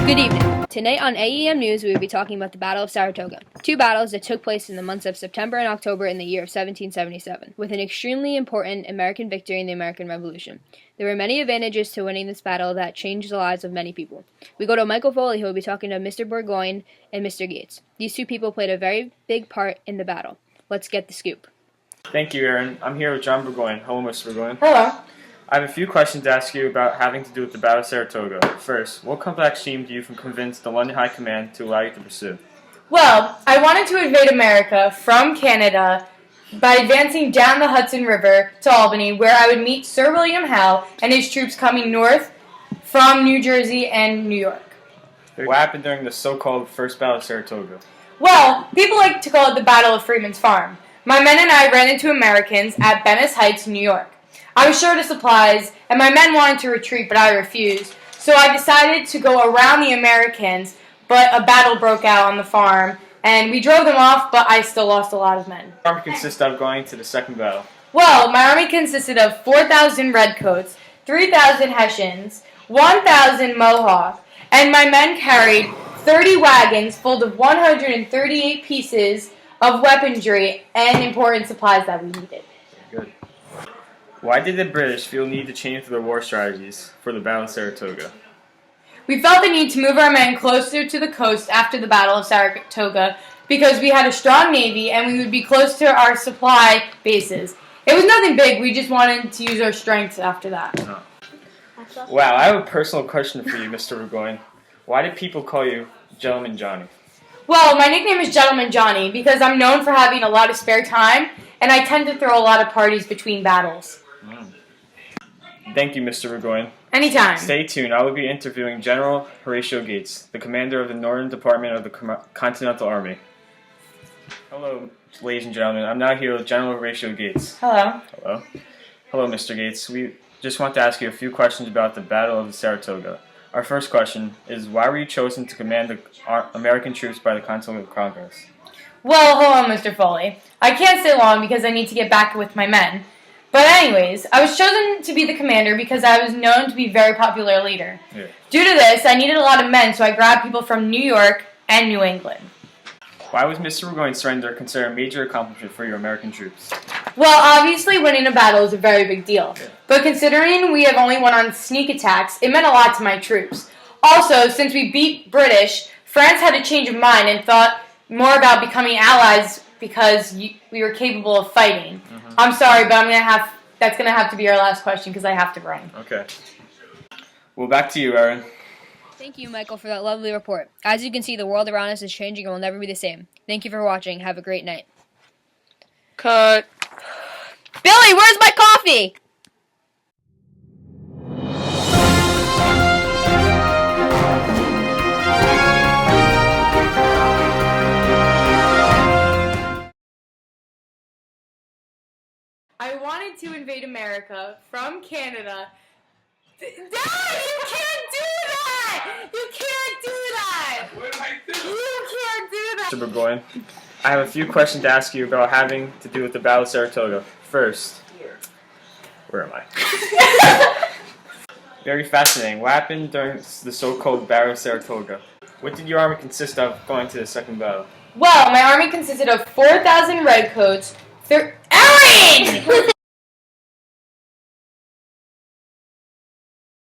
Good evening. Tonight on AEM News, we will be talking about the Battle of Saratoga, two battles that took place in the months of September and October in the year of 1777, with an extremely important American victory in the American Revolution. There were many advantages to winning this battle that changed the lives of many people. We go to Michael Foley, who will be talking to Mr. Burgoyne and Mr. Gates. These two people played a very big part in the battle. Let's get the scoop. Thank you, Aaron. I'm here with John Burgoyne. Hello, Mr. Burgoyne. Hello. I have a few questions to ask you about having to do with the Battle of Saratoga. First, what comeback scheme do you convince the London High Command to allow you to pursue? Well, I wanted to invade America from Canada by advancing down the Hudson River to Albany, where I would meet Sir William Howe and his troops coming north from New Jersey and New York. What happened during the so-called First Battle of Saratoga? Well, people like to call it the Battle of Freeman's Farm. My men and I ran into Americans at Venice Heights, New York. I was short of supplies, and my men wanted to retreat, but I refused. So I decided to go around the Americans, but a battle broke out on the farm, and we drove them off, but I still lost a lot of men. What army consisted of going to the second battle? Well, my army consisted of 4,000 Redcoats, 3,000 Hessians, 1,000 Mohawks, and my men carried 30 wagons full of 138 pieces of weaponry and important supplies that we needed. Good. Why did the British feel the need to change their war strategies for the Battle of Saratoga? We felt the need to move our men closer to the coast after the Battle of Saratoga because we had a strong navy and we would be close to our supply bases. It was nothing big, we just wanted to use our strengths after that. Oh. Wow, I have a personal question for you, Mr. Burgoyne. Why did people call you Gentleman Johnny? Well, my nickname is Gentleman Johnny because I'm known for having a lot of spare time and I tend to throw a lot of parties between battles. Thank you, Mr. Burgoyne. Anytime. Stay tuned. I will be interviewing General Horatio Gates, the commander of the Northern Department of the Continental Army. Hello, ladies and gentlemen. I'm now here with General Horatio Gates. Hello. Hello. Hello, Mr. Gates. We just want to ask you a few questions about the Battle of Saratoga. Our first question is, why were you chosen to command the American troops by the Continental Congress? Well, hold on, Mr. Foley. I can't stay long because I need to get back with my men. But anyways, I was chosen to be the commander because I was known to be a very popular leader. Yeah. Due to this, I needed a lot of men, so I grabbed people from New York and New England. Why was Mr. Burgoyne's surrender considered a major accomplishment for your American troops? Well, obviously winning a battle is a very big deal. Yeah. But considering we have only won on sneak attacks, it meant a lot to my troops. Also, since we beat British, France had a change of mind and thought more about becoming allies because we were capable of fighting. Mm-hmm. I'm sorry, but that's going to have to be our last question because I have to run. Okay. Well, back to you, Aaron. Thank you, Michael, for that lovely report. As you can see, the world around us is changing and will never be the same. Thank you for watching. Have a great night. Cut. Billy, where's my coffee? I wanted to invade America from Canada. Dad, you can't do that! You can't do that! What did I do? You can't do that! Mr. Burgoyne, I have a few questions to ask you about having to do with the Battle of Saratoga. First, where am I? Very fascinating. What happened during the so-called Battle of Saratoga? What did your army consist of going to the second battle? Well, my army consisted of 4,000 Redcoats, Aaron!